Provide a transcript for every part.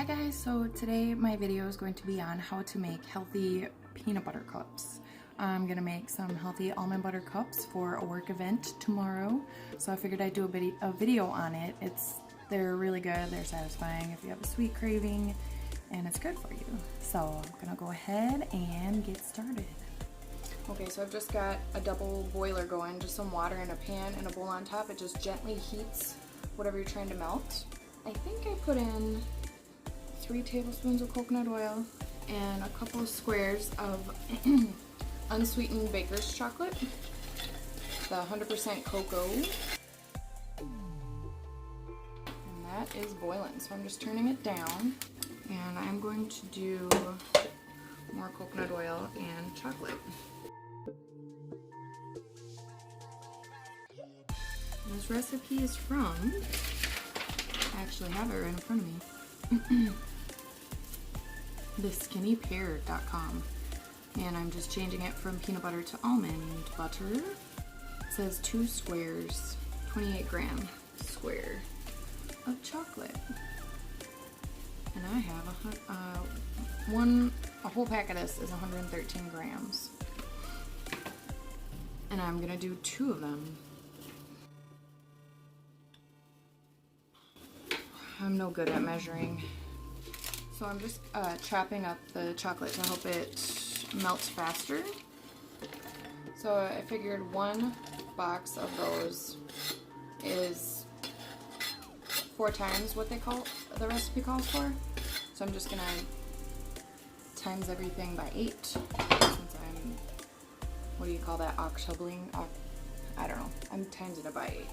Hi guys, so today my video is going to be on how to make healthy peanut butter cups. I'm gonna make some healthy almond butter cups for a work event tomorrow, so I figured I'd do a video on it. They're really good, they're satisfying if you have a sweet craving, and it's good for you. So I'm gonna go ahead and get started. Okay, so I've just got a double boiler going, just some water in a pan and a bowl on top. It just gently heats whatever you're trying to melt. I think I put in 3 tablespoons of coconut oil and a couple of squares of unsweetened baker's chocolate, the 100% cocoa, and that is boiling. So I'm just turning it down, and I'm going to do more coconut oil and chocolate. This recipe is from, I actually have it right in front of me, theskinnypear.com, and I'm just changing it from peanut butter to almond butter. It says 2 squares, 28-gram square of chocolate, and I have a whole pack of this is 113 grams, and I'm gonna do 2 of them. I'm no good at measuring. So I'm just chopping up the chocolate to help it melt faster. So I figured 1 box of those is 4 times what the recipe calls for. So I'm just gonna times everything by 8 since I'm, what do you call that, octobling? I don't know, I'm timesing it by 8.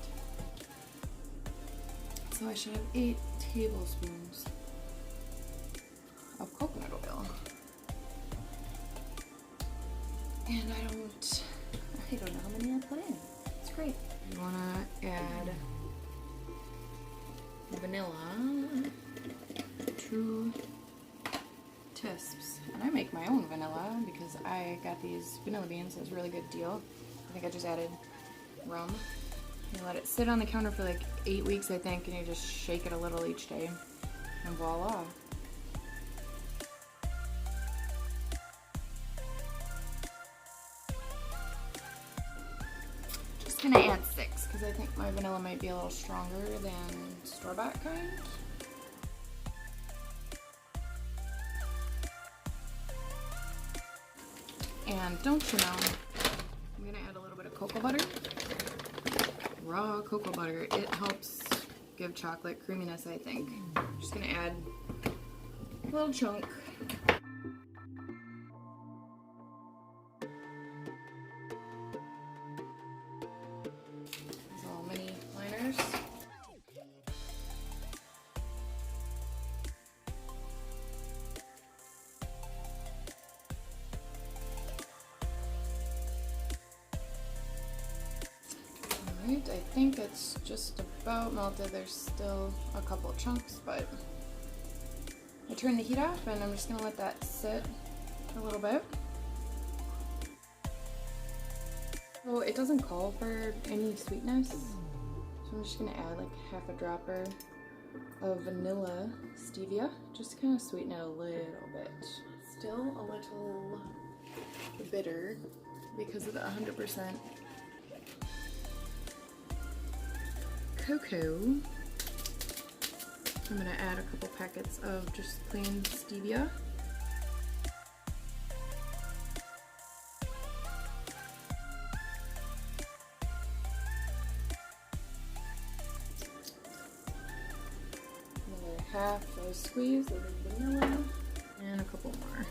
So I should have 8 tablespoons of coconut oil. And I don't know how many I put in. It's great. You wanna add vanilla, 2 teaspoons. And I make my own vanilla because I got these vanilla beans. It was a really good deal. I think I just added rum. You let it sit on the counter for like 8 weeks, I think, and you just shake it a little each day, and voila. Just gonna add 6, because I think my vanilla might be a little stronger than store-bought kind. And don't you know, I'm gonna add a little bit of cocoa butter. Raw cocoa butter. It helps give chocolate creaminess, I think. I'm just gonna add a little chunk. These little mini liners. I think it's just about melted. There's still a couple chunks, but I turned the heat off and I'm just gonna let that sit a little bit. So it doesn't call for any sweetness, so I'm just gonna add like half a dropper of vanilla stevia, just to kind of sweeten it a little bit. Still a little bitter because of the 100% cocoa. I'm going to add a couple packets of just plain stevia. Another half a squeeze of vanilla, and a couple more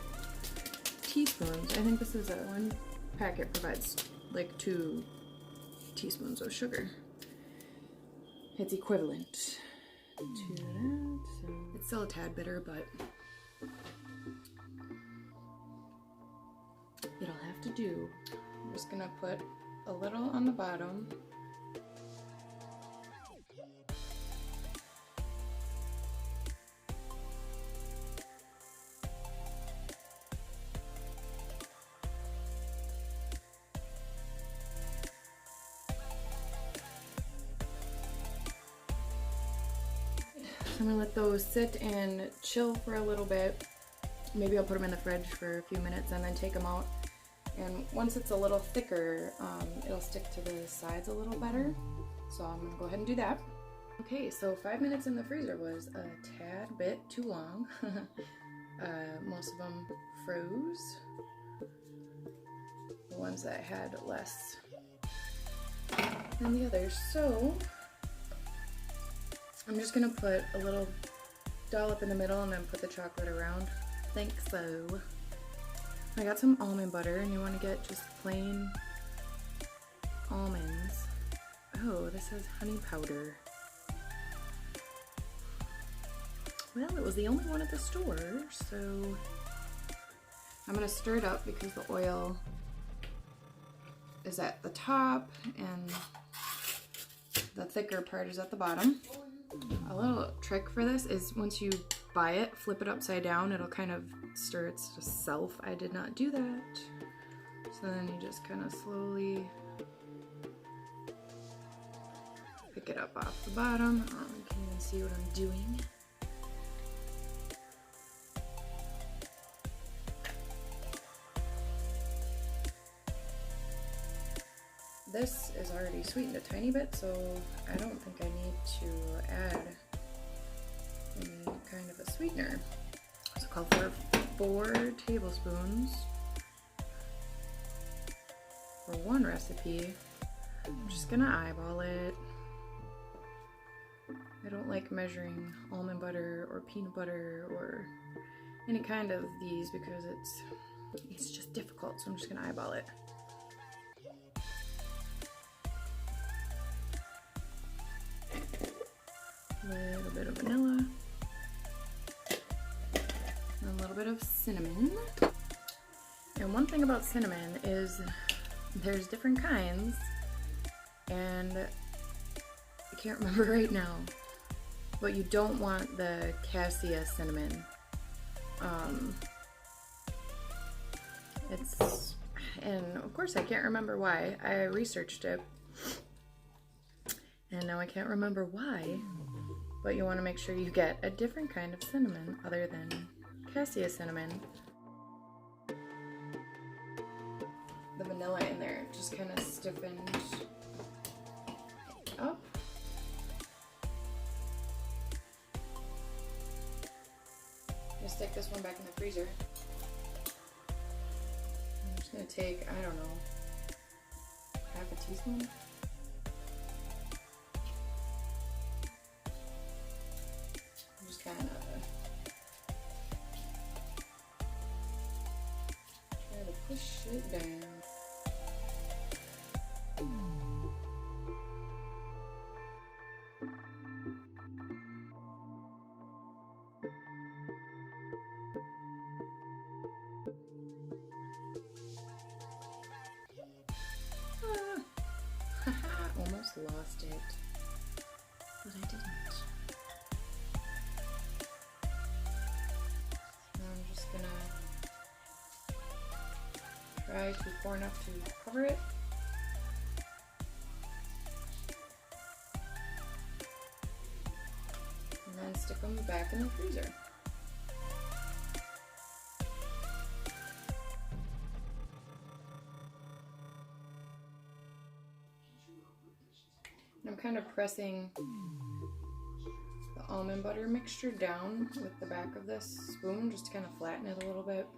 teaspoons. I think this is one packet provides like 2 teaspoons of sugar. It's equivalent to that, so it's still a tad bitter, but it'll have to do. I'm just gonna put a little on the bottom. I'm gonna let those sit and chill for a little bit. Maybe I'll put them in the fridge for a few minutes and then take them out. And once it's a little thicker, it'll stick to the sides a little better. So I'm gonna go ahead and do that. Okay, so 5 minutes in the freezer was a tad bit too long. Most of them froze. The ones that had less than the others. So I'm just gonna put a little dollop in the middle and then put the chocolate around. Think so. I got some almond butter, and you want to get just plain almonds. Oh, this has honey powder. Well, it was the only one at the store, so I'm gonna stir it up because the oil is at the top and the thicker part is at the bottom. A little trick for this is once you buy it, flip it upside down, it'll kind of stir itself. I did not do that. So then you just kind of slowly pick it up off the bottom. You can even see what I'm doing. This is already sweetened a tiny bit, so I don't think I need to add any kind of a sweetener. So call for 4 tablespoons for one recipe. I'm just gonna eyeball it. I don't like measuring almond butter or peanut butter or any kind of these because it's just difficult, so I'm just gonna eyeball it. A little bit of vanilla, and a little bit of cinnamon. And one thing about cinnamon is there's different kinds, and I can't remember right now, but you don't want the cassia cinnamon. And of course I can't remember why. I researched it, and now I can't remember why. But you want to make sure you get a different kind of cinnamon other than cassia cinnamon. The vanilla in there just kind of stiffened up. I'm gonna stick this one back in the freezer. I'm just gonna take, I don't know, half a teaspoon. Kind of try to push it down. Almost lost it, but I didn't. Try to pour enough to cover it. And then stick them back in the freezer. I'm kind of pressing the almond butter mixture down with the back of this spoon just to kind of flatten it a little bit.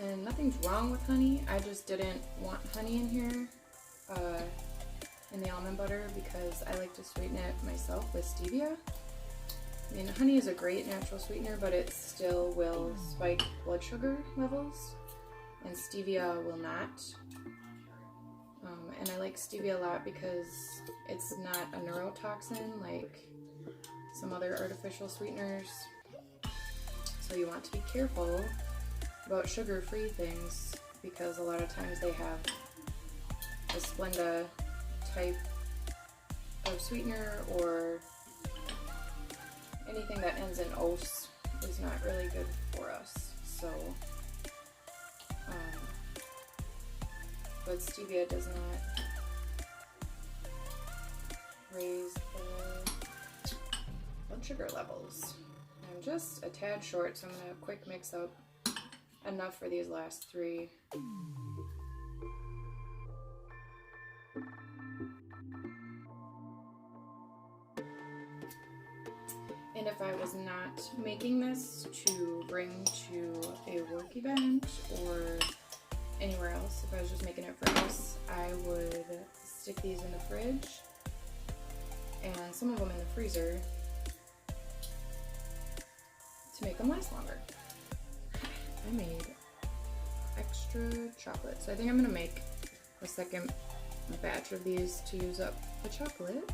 And nothing's wrong with honey, I just didn't want honey in here in the almond butter because I like to sweeten it myself with stevia. I mean, honey is a great natural sweetener, but it still will spike blood sugar levels, and stevia will not. And I like stevia a lot because it's not a neurotoxin like some other artificial sweeteners. So you want to be careful about sugar-free things because a lot of times they have a Splenda type of sweetener or anything that ends in ose is not really good for us. So, but stevia does not raise the blood sugar levels. I'm just a tad short, so I'm gonna quick mix up enough for these last three. And if I was not making this to bring to a work event or anywhere else, if I was just making it for us, I would stick these in the fridge and some of them in the freezer to make them last longer. I made extra chocolate, so I think I'm gonna make a second batch of these to use up the chocolate.